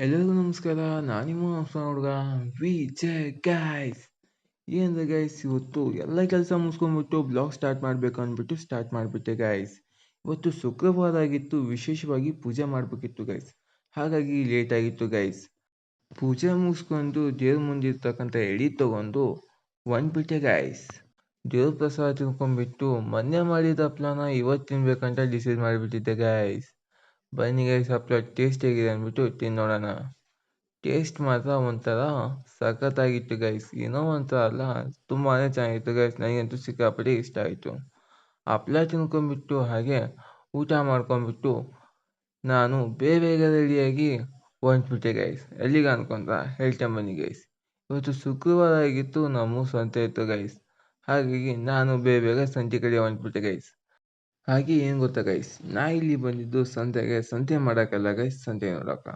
ಎಲ್ಲರಿಗೂ ನಮಸ್ಕಾರ. ನಾನು ನಿಮ್ಮ ಹೊಸ ಹುಡುಗ ವಿಜಯ್ ಗೈಸ್. ಏನಂದ್ರೆ ಗೈಸ್, ಇವತ್ತು ಎಲ್ಲ ಕೆಲಸ ಮುಗಿಸ್ಕೊಂಡ್ಬಿಟ್ಟು ಬ್ಲಾಗ್ ಸ್ಟಾರ್ಟ್ ಮಾಡಬೇಕು ಅಂದ್ಬಿಟ್ಟು ಸ್ಟಾರ್ಟ್ ಮಾಡಿಬಿಟ್ಟೆ ಗೈಸ್. ಇವತ್ತು ಶುಕ್ರವಾರ ಆಗಿತ್ತು, ವಿಶೇಷವಾಗಿ ಪೂಜೆ ಮಾಡಬೇಕಿತ್ತು ಗೈಸ್. ಹಾಗಾಗಿ ಲೇಟ್ ಆಗಿತ್ತು ಗೈಸ್. ಪೂಜೆ ಮುಗಿಸ್ಕೊಂಡು ದೇವ್ರ ಮುಂದಿರ್ತಕ್ಕಂಥ ಎಡಿ ತೊಗೊಂಡು ಹೊಂಟ್ಬಿಟ್ಟೆ ಗೈಸ್. ದೇವ್ರ ಪ್ರಸಾದ ತಿನ್ಕೊಂಡ್ಬಿಟ್ಟು ಮೊನ್ನೆ ಮಾಡಿದ ಹಪ್ಳನ ಇವತ್ತು ತಿನ್ಬೇಕಂತ ಡಿಸೈಡ್ ಮಾಡಿಬಿಟ್ಟಿದ್ದೆ ಗೈಸ್. ಬನ್ನಿ ಗೈಸ್, ಹಪ್ಳ ಟೇಸ್ಟ್ ಹೇಗಿದೆ ಅಂದ್ಬಿಟ್ಟು ತಿನ್ನೋಣ. ಟೇಸ್ಟ್ ಮಾತ್ರ ಒಂಥರ ಸಖತ್ತಾಗಿತ್ತು ಗೈಸ್. ಏನೋ ಒಂಥರ ಅಲ್ಲ, ತುಂಬಾ ಚೆನ್ನಾಗಿತ್ತು ಗೈಸ್. ನನಗಂತೂ ಸಿಕ್ಕಾಪಟ್ಟೆ ಇಷ್ಟ ಆಯಿತು. ಹಪ್ಳ ತಿನ್ಕೊಂಡ್ಬಿಟ್ಟು ಹಾಗೆ ಊಟ ಮಾಡ್ಕೊಂಡ್ಬಿಟ್ಟು ನಾನು ಬೇಗ ರೆಡಿಯಾಗಿ ಹೊಂಟ್ಬಿಟ್ಟೆ ಗೈಸ್. ಎಲ್ಲಿಗೆ ಅನ್ಕೊಂತ ಹೇಳ್ತೇನೆ ಬನ್ನಿ ಗೈಸ್. ಇವತ್ತು ಶುಕ್ರವಾರ ಆಗಿತ್ತು, ನಮ್ಮ ಸಂತೆ ಇತ್ತು ಗೈಸ್. ಹಾಗಾಗಿ ನಾನು ಬೇಗ ಸಂತೆ ಕಡೆ ಹೊಂಟ್ಬಿಟ್ಟೆ ಗೈಸ್. ಹಾಗೆ ಏನು ಗೊತ್ತಾ ಗೈಸ್, ನಾ ಇಲ್ಲಿ ಬಂದಿದ್ದು ಸಂತೆಗೆ, ಸಂತೆ ಮಾಡೋಕ್ಕಲ್ಲ ಗೈಸ್, ಸಂತೆ ನೋಡೋಕ.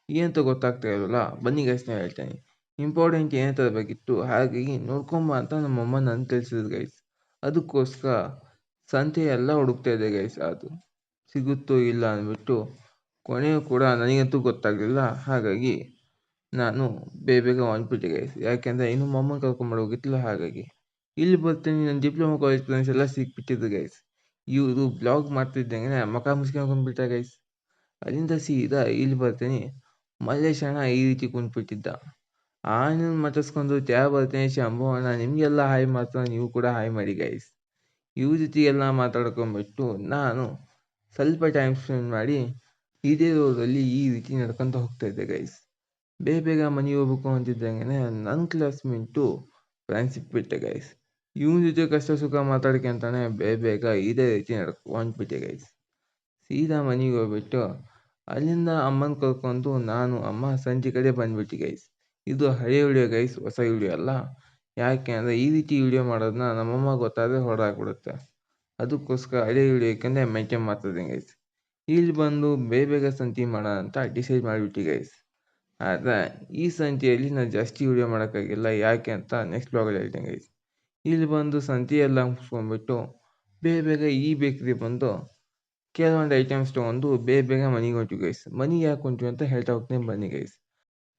ಏನಂತ ಗೊತ್ತಾಗ್ತಾ ಇರೋಲ್ಲ, ಬನ್ನಿ ಗೈಸ್ ನಾನು ಹೇಳ್ತೇನೆ. ಇಂಪಾರ್ಟೆಂಟ್ ಏನು ತರಬೇಕಿತ್ತು, ಹಾಗಾಗಿ ನೋಡ್ಕೊಂಬ ಅಂತ ನಮ್ಮಮ್ಮ ನನ್ನ ಕಳಿಸಿದ್ರು ಗೈಸ್. ಅದಕ್ಕೋಸ್ಕರ ಸಂತೆ ಎಲ್ಲ ಹುಡುಕ್ತಾ ಇದೆ ಗೈಸ್. ಅದು ಸಿಗುತ್ತೋ ಇಲ್ಲ ಅಂದ್ಬಿಟ್ಟು ಕೊನೆಯೂ ಕೂಡ ನನಗಂತೂ ಗೊತ್ತಾಗಲಿಲ್ಲ. ಹಾಗಾಗಿ ನಾನು ಬೇಗ ಹೊಂಟ್ಬಿಟ್ಟೆ ಗೈಸ್. ಯಾಕೆಂದರೆ ಇನ್ನು ಮಮ್ಮನ ಕರ್ಕೊಂಬರೋ ಹೋಗಿತ್ತಿಲ್ಲ. ಹಾಗಾಗಿ ಇಲ್ಲಿ ಬರ್ತೀನಿ, ನನ್ನ ಡಿಪ್ಲೊಮಾ ಕಾಲೇಜ್ ಫ್ರೆಂಡ್ಸ್ ಎಲ್ಲ ಸಿಕ್ಬಿಟ್ಟಿದ್ರು ಗೈಸ್. ಇವರು ಬ್ಲಾಗ್ ಮಾಡ್ತಿದ್ದಂಗೆ ಮಕ ಮುಚ್ಕೊಂಡ್ಬಿಟ್ಟ ಗೈಸ್. ಅಲ್ಲಿಂದ ಸೀದಾ ಇಲ್ಲಿ ಬರ್ತೀನಿ, ಮಲ್ಲೇಶ್ ಅಣ್ಣ ಈ ರೀತಿ ಕುಂತ್ಬಿಟ್ಟಿದ್ದ. ಆನ ಮಟ್ಟಿಸ್ಕೊಂಡು ತ್ಯಾವ ಬರ್ತೀನಿ, ಶಂಭು ಅಣ್ಣ ನಿಮಗೆಲ್ಲ ಹಾಯ್ ಮಾಡ್ತಾನೆ, ನೀವು ಕೂಡ ಹಾಯ್ ಮಾಡಿ ಗೈಸ್. ಇವ್ರ ಜೊತೆ ಎಲ್ಲ ಮಾತಾಡ್ಕೊಂಡ್ಬಿಟ್ಟು ನಾನು ಸ್ವಲ್ಪ ಟೈಮ್ ಸ್ಪೆಂಡ್ ಮಾಡಿ ಇದೇ ರೋಡಲ್ಲಿ ಈ ರೀತಿ ನಡ್ಕೊತ ಹೋಗ್ತಾ ಇದ್ದೆ ಗೈಸ್. ಬೇಗ ಮನೆಗೆ ಹೋಗ್ಬೇಕು ಅಂತಿದ್ದಂಗೆ ನನ್ನ ಕ್ಲಾಸ್ಮೇಟು ಫ್ರೆಂಡ್ಸ್ ಸಿಕ್ಬಿಟ್ಟೆ ಗೈಸ್. ಇವನ ಜೊತೆ ಕಷ್ಟ ಸುಖ ಮಾತಾಡ್ಕೊಂತಾನೆ ಬೇಗ ಇದೇ ರೀತಿ ಹೊಂಟ್ಬಿಟ್ಟೆ ಗೈಸ್. ಸೀದಾ ಮನೆಗೆ ಹೋಗ್ಬಿಟ್ಟು ಅಲ್ಲಿಂದ ಅಮ್ಮನ ಕರ್ಕೊಂಡು ನಾನು ಅಮ್ಮ ಸಂಜೆ ಕಡೆ ಬಂದ್ಬಿಟ್ಟು ಗೈಸ್. ಇದು ಹಳೆ ವಿಡಿಯೋ ಗೈಸ್, ಹೊಸ ವಿಡಿಯೋ ಅಲ್ಲ. ಯಾಕೆ ಅಂದರೆ ಈ ರೀತಿ ವಿಡಿಯೋ ಮಾಡೋದನ್ನ ನಮ್ಮಮ್ಮ ಗೊತ್ತಾದರೆ ಹೊರಡಾಕ್ಬಿಡುತ್ತೆ. ಅದಕ್ಕೋಸ್ಕರ ಹಳೆ ವಿಡಿಯೋ ಯಾಕೆಂದರೆ ಮೇಂಟೈನ್ ಮಾಡ್ತಿದ್ದೆ ಗೈಸ್. ಇಲ್ಲಿ ಬಂದು ಬೇಗ ಸಂತೆ ಮಾಡೋಣ ಅಂತ ಡಿಸೈಡ್ ಮಾಡಿಬಿಟ್ಟು ಗೈಸ್. ಆದರೆ ಈ ಸಂತೆಯಲ್ಲಿ ನಾನು ಜಾಸ್ತಿ ವಿಡಿಯೋ ಮಾಡೋಕ್ಕಾಗಿಲ್ಲ. ಯಾಕೆ ಅಂತ ನೆಕ್ಸ್ಟ್ ಬ್ಲಾಗಲ್ಲಿ ಹೇಳ್ತೇನೆ ಗೈಸ್. ಇಲ್ಲಿ ಬಂದು ಸಂತೆ ಎಲ್ಲ ಮುಗಿಸ್ಕೊಂಡ್ಬಿಟ್ಟು ಬೇಗ ಈ ಬೇಕ್ರಿ ಬಂದು ಕೆಲವೊಂದು ಐಟಮ್ಸ್ ತೊಗೊಂಡು ಬೇಗ ಮನೆಗೆ ಹೊಂಟಿವಿ ಗೈಸ್. ಮನೆಗೆ ಯಾಕೆ ಹೊಂಟಿವಿ ಅಂತ ಹೇಳ್ತಾ ಹೋಗ್ತೀನಿ ಬನ್ನಿ ಗೈಸ್.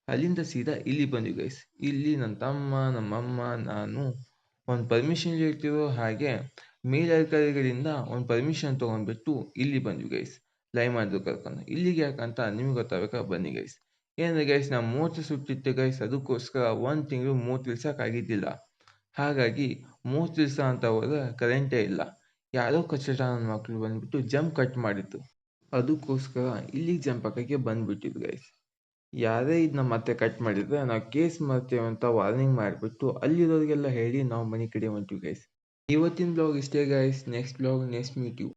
ಅಲ್ಲಿಂದ ಸೀದಾ ಇಲ್ಲಿ ಬಂದ್ವಿ ಗೈಸ್. ಇಲ್ಲಿ ನನ್ನ ತಮ್ಮ, ನಮ್ಮಮ್ಮ, ನಾನು ಒಂದು ಪರ್ಮಿಷನ್ ಹೇಳ್ತಿರೋ ಹಾಗೆ ಮೇಲಧಿಕಾರಿಗಳಿಂದ ಒಂದು ಪರ್ಮಿಷನ್ ತೊಗೊಂಡ್ಬಿಟ್ಟು ಇಲ್ಲಿ ಬಂದ್ವಿ ಗೈಸ್. ಲೈವ್ ಮಾಡಿದ್ರು ಕರ್ಕೊಂಡು. ಇಲ್ಲಿಗೆ ಯಾಕಂತ ನಿಮ್ಗೆ ಗೊತ್ತಾಗಬೇಕಾ, ಬನ್ನಿ ಗೈಸ್. ಏನಂದರೆ ಗೈಸ್, ನಾವು ಮೋಟ್ರ್ ಸುಟ್ಟಿತ್ತು ಗೈಸ್. ಅದಕ್ಕೋಸ್ಕರ 1 ತಿಂಗಳು ಮೋಟ್ರ್ ಇಳಿಸೋಕ್ಕಾಗಿದ್ದಿಲ್ಲ. ಹಾಗಾಗಿ ಮೋಟ್ರ್ ಇಳಿಸೋ ಅಂತ ಹೋದರೆ ಕರೆಂಟೇ ಇಲ್ಲ. ಯಾರೋ ಕಚ್ಚಟ ನನ್ನ ಮಕ್ಕಳು ಬಂದ್ಬಿಟ್ಟು ಜಂಪ್ ಕಟ್ ಮಾಡಿತ್ತು. ಅದಕ್ಕೋಸ್ಕರ ಇಲ್ಲಿಗೆ ಜಂಪ್ ಹಾಕೋಕ್ಕೆ ಬಂದುಬಿಟ್ಟಿದ್ದು ಗೈಸ್. ಯಾರೇ ಇದನ್ನ ಮತ್ತೆ ಕಟ್ ಮಾಡಿದರೆ ನಾವು ಕೇಸ್ ಮಾಡ್ತೇವೆ ಅಂತ ವಾರ್ನಿಂಗ್ ಮಾಡಿಬಿಟ್ಟು ಅಲ್ಲಿರೋರಿಗೆಲ್ಲ ಹೇಳಿ ನಾವು ಮನೆ ಕಡೆ ಹೊಂಟಿವಿ ಗೈಸ್. ಇವತ್ತಿನ ಬ್ಲಾಗ್ ಇಷ್ಟೇ guys. Next blog next meet you.